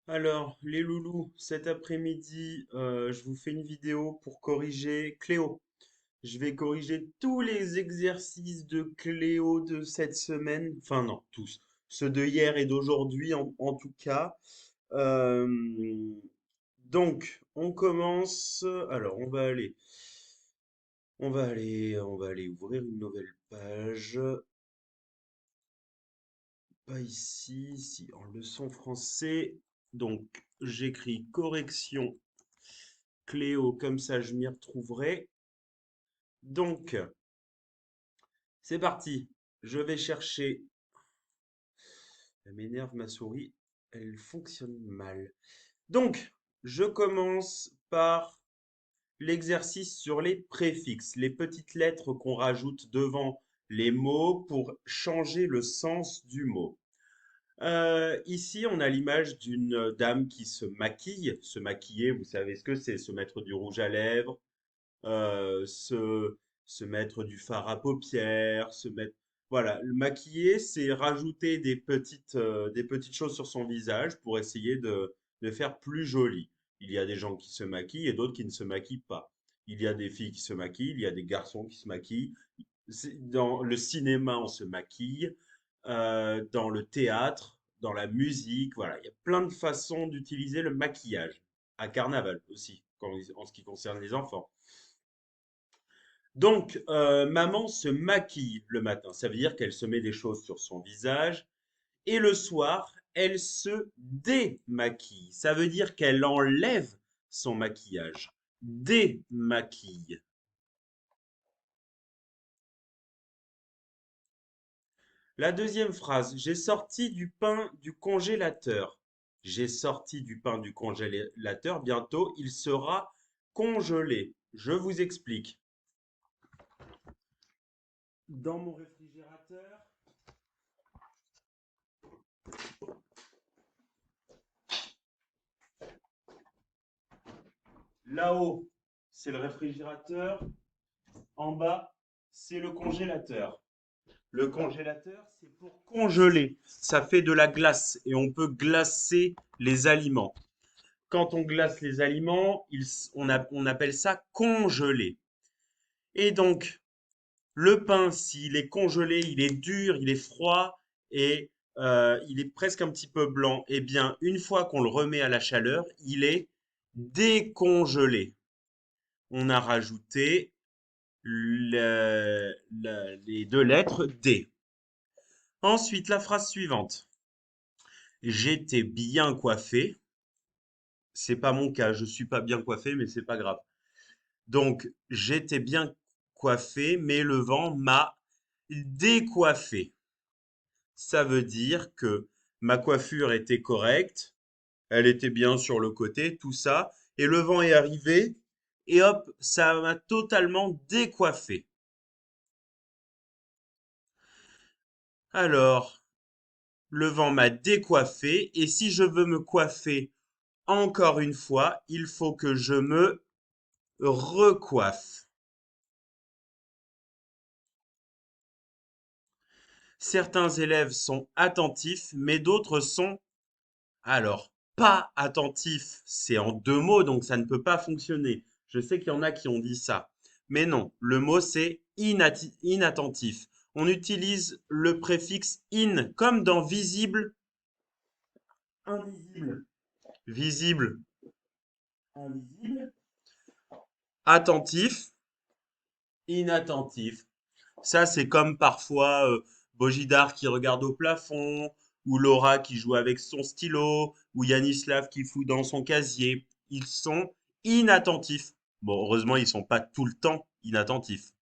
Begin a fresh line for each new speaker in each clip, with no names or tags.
Alors, les loulous, cet après-midi, je vous fais une vidéo pour corriger Cléo. Je vais corriger tous les exercices de Cléo de cette semaine. Enfin, non, tous. Ceux de hier et d'aujourd'hui, en tout cas. Euh, donc, on commence. Alors, on va aller ouvrir une nouvelle page. Pas ici, ici, en leçon français. Donc, j'écris correction Cléo, comme ça je m'y retrouverai. Donc, c'est parti. Je vais chercher. Elle m'énerve ma souris. Elle fonctionne mal. Donc, je commence par l'exercice sur les préfixes, les petites lettres qu'on rajoute devant les mots pour changer le sens du mot. Ici, on a l'image d'une dame qui se maquille. Se maquiller, vous savez ce que c'est, se mettre du rouge à lèvres, euh, se, se mettre du fard à paupières, se mettre... Voilà, le maquiller, c'est rajouter des petites choses sur son visage pour essayer de faire plus joli. Il y a des gens qui se maquillent et d'autres qui ne se maquillent pas. Il y a des filles qui se maquillent, il y a des garçons qui se maquillent. Dans le cinéma, on se maquille, dans le théâtre, dans la musique, voilà. Il y a plein de façons d'utiliser le maquillage. À carnaval aussi, en ce qui concerne les enfants. Donc, maman se maquille le matin. Ça veut dire qu'elle se met des choses sur son visage. Et le soir, elle se démaquille. Ça veut dire qu'elle enlève son maquillage. Démaquille. La deuxième phrase, j'ai sorti du pain du congélateur. J'ai sorti du pain du congélateur. Bientôt, il sera congelé. Je vous explique. Dans mon réfrigérateur, là-haut, c'est le réfrigérateur. En bas, c'est le congélateur. Le congélateur, c'est pour congeler. Ça fait de la glace et on peut glacer les aliments. Quand on glace les aliments, on appelle ça congeler. Et donc, le pain, s'il est congelé, il est dur, il est froid et il est presque un petit peu blanc. Eh bien, une fois qu'on le remet à la chaleur, il est décongelé. On a rajouté les deux lettres D. Ensuite, la phrase suivante. J'étais bien coiffé. C'est pas mon cas, je suis pas bien coiffé, mais c'est pas grave. Donc, j'étais bien coiffé, mais le vent m'a décoiffé. Ça veut dire que ma coiffure était correcte, elle était bien sur le côté, tout ça, et le vent est arrivé, et hop, ça m'a totalement décoiffé. Alors, le vent m'a décoiffé, et si je veux me coiffer encore une fois, il faut que je me recoiffe. Certains élèves sont attentifs, mais d'autres sont, alors, pas attentifs. C'est en deux mots, donc ça ne peut pas fonctionner. Je sais qu'il y en a qui ont dit ça. Mais non, le mot c'est inattentif. On utilise le préfixe in comme dans visible, invisible. Visible, invisible. Attentif, inattentif. Ça, c'est comme parfois Bojidar qui regarde au plafond, ou Laura qui joue avec son stylo, ou Yanislav qui fout dans son casier. Ils sont inattentifs. Bon, heureusement, ils sont pas tout le temps inattentifs.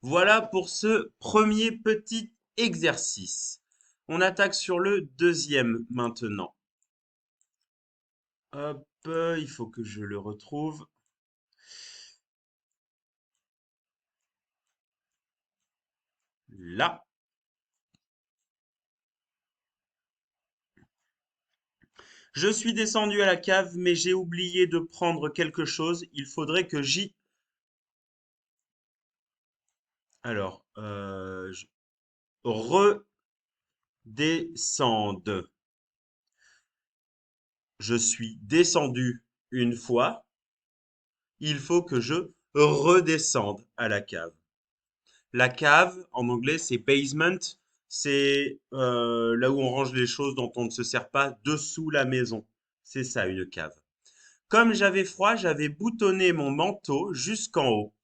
Voilà pour ce premier petit exercice. On attaque sur le deuxième maintenant. Hop, il faut que je le retrouve. Là. Je suis descendu à la cave, mais j'ai oublié de prendre quelque chose. Il faudrait que j'y... Alors, redescende. Je suis descendu une fois, il faut que je redescende à la cave. La cave, en anglais, c'est basement. C'est là où on range les choses dont on ne se sert pas dessous la maison. C'est ça, une cave. Comme j'avais froid, j'avais boutonné mon manteau jusqu'en haut,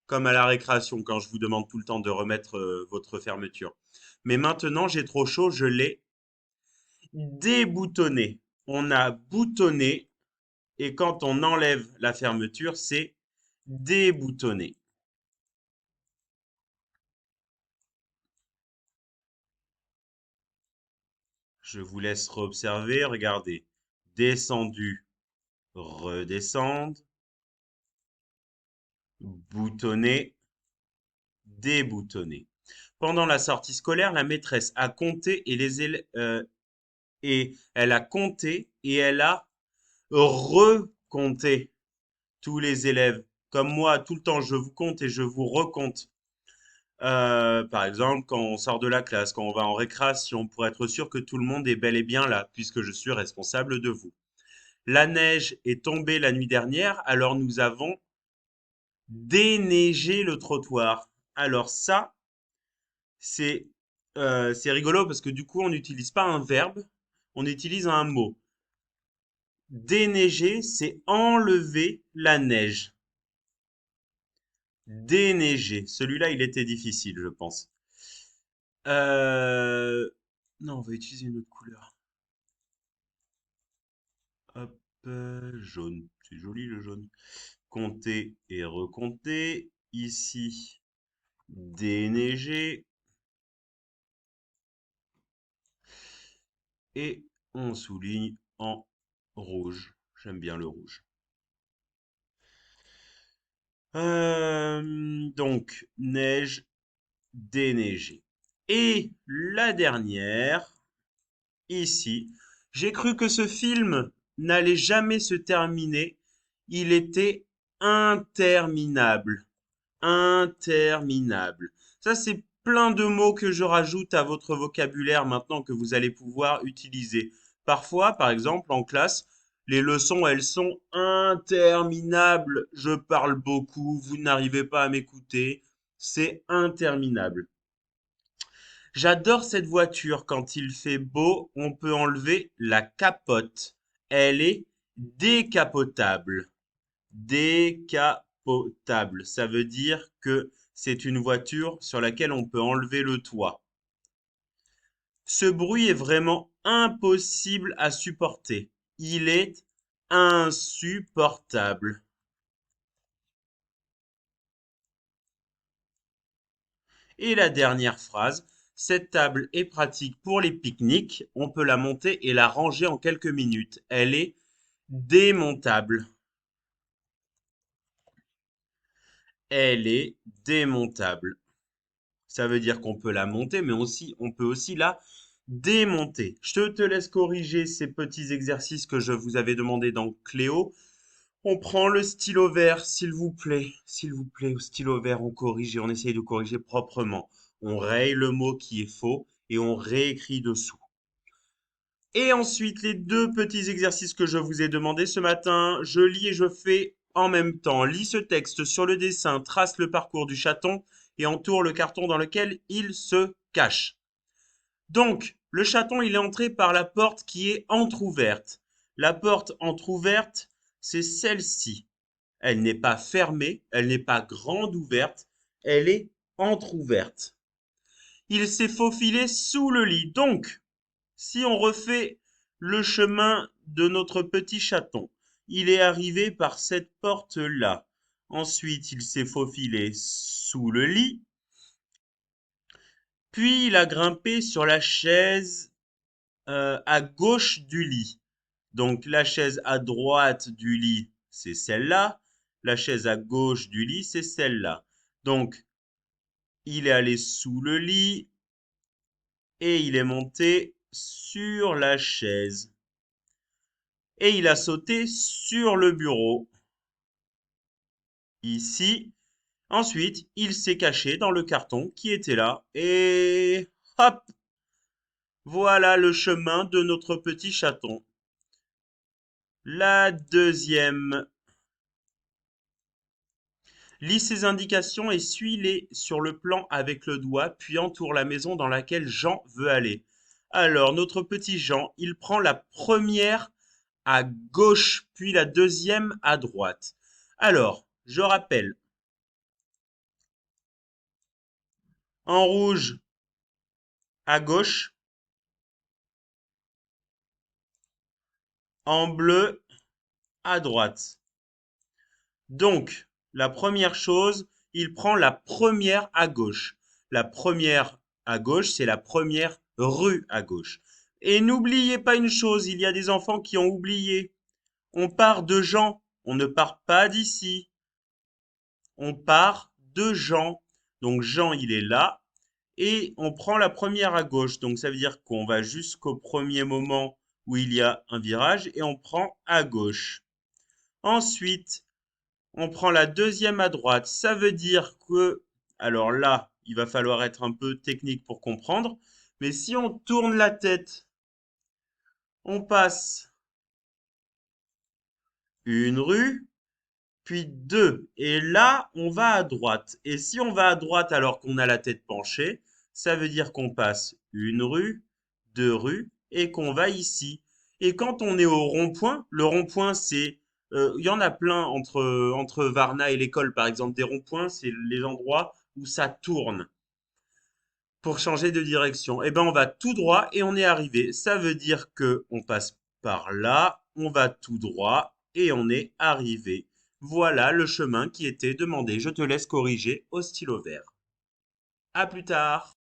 comme à la récréation quand je vous demande tout le temps de remettre votre fermeture. Mais maintenant, j'ai trop chaud, je l'ai déboutonné. On a boutonné et quand on enlève la fermeture, c'est déboutonné. Je vous laisse observer, regardez. Descendu, redescendre, boutonner, déboutonner. Pendant la sortie scolaire, la maîtresse a compté et elle a compté et elle a recompté tous les élèves. Comme moi, tout le temps, je vous compte et je vous recompte. Par exemple, quand on sort de la classe, quand on va en récréation, pour être sûr que tout le monde est bel et bien là, puisque je suis responsable de vous. La neige est tombée la nuit dernière, alors nous avons déneigé le trottoir. Alors ça, c'est c'est rigolo parce que du coup, on n'utilise pas un verbe, on utilise un mot. Déneiger, c'est enlever la neige. Déneiger. Celui-là, il était difficile, je pense. Euh, Non, on va utiliser une autre couleur. Hop, jaune. C'est joli le jaune. Compter et recompter. Ici, déneiger. Et on souligne en rouge. J'aime bien le rouge. Donc, neige, déneigé. Et la dernière, ici, j'ai cru que ce film n'allait jamais se terminer. Il était interminable. Interminable. Ça, c'est plein de mots que je rajoute à votre vocabulaire maintenant que vous allez pouvoir utiliser. Parfois, par exemple, en classe, les leçons, elles sont interminables. Je parle beaucoup, vous n'arrivez pas à m'écouter. C'est interminable. J'adore cette voiture. Quand il fait beau, on peut enlever la capote. Elle est décapotable. Décapotable. Ça veut dire que c'est une voiture sur laquelle on peut enlever le toit. Ce bruit est vraiment impossible à supporter. Il est insupportable. Et la dernière phrase, cette table est pratique pour les pique-niques. On peut la monter et la ranger en quelques minutes. Elle est démontable. Elle est démontable. Ça veut dire qu'on peut la monter, mais aussi, on peut aussi la démonter. Je te laisse corriger ces petits exercices que je vous avais demandé dans Cléo. On prend le stylo vert, s'il vous plaît. S'il vous plaît, au stylo vert, on corrige et on essaye de corriger proprement. On raye le mot qui est faux et on réécrit dessous. Et ensuite, les deux petits exercices que je vous ai demandé ce matin, je lis et je fais en même temps. Lis ce texte sur le dessin, trace le parcours du chaton et entoure le carton dans lequel il se cache. Donc, le chaton, il est entré par la porte qui est entr'ouverte. La porte entr'ouverte, c'est celle-ci. Elle n'est pas fermée, elle n'est pas grande ouverte, elle est entr'ouverte. Il s'est faufilé sous le lit. Donc, si on refait le chemin de notre petit chaton, il est arrivé par cette porte-là. Ensuite, il s'est faufilé sous le lit, puis il a grimpé sur la chaise à gauche du lit. Donc la chaise à droite du lit, c'est celle-là. La chaise à gauche du lit, c'est celle-là. Donc il est allé sous le lit et il est monté sur la chaise. Et il a sauté sur le bureau, ici. Ensuite, il s'est caché dans le carton qui était là. Et hop, voilà le chemin de notre petit chaton. La deuxième. Lis ces indications et suis-les sur le plan avec le doigt, puis entoure la maison dans laquelle Jean veut aller. Alors, notre petit Jean, il prend la première à gauche, puis la deuxième à droite. Alors, je rappelle, en rouge à gauche, en bleu à droite. Donc, la première chose, il prend la première à gauche. La première à gauche, c'est la première rue à gauche. Et n'oubliez pas une chose, il y a des enfants qui ont oublié. On part de Jean, on ne part pas d'ici. On part de Jean. Donc Jean, il est là. Et on prend la première à gauche. Donc ça veut dire qu'on va jusqu'au premier moment où il y a un virage et on prend à gauche. Ensuite, on prend la deuxième à droite. Ça veut dire que, alors là, il va falloir être un peu technique pour comprendre, mais si on tourne la tête, on passe une rue, puis deux. Et là, on va à droite. Et si on va à droite alors qu'on a la tête penchée, ça veut dire qu'on passe une rue, deux rues, et qu'on va ici. Et quand on est au rond-point, le rond-point, il y en a plein entre Varna et l'école, par exemple, des ronds-points, c'est les endroits où ça tourne pour changer de direction. Eh ben, on va tout droit et on est arrivé. Ça veut dire que on passe par là, on va tout droit et on est arrivé. Voilà le chemin qui était demandé. Je te laisse corriger au stylo vert. À plus tard.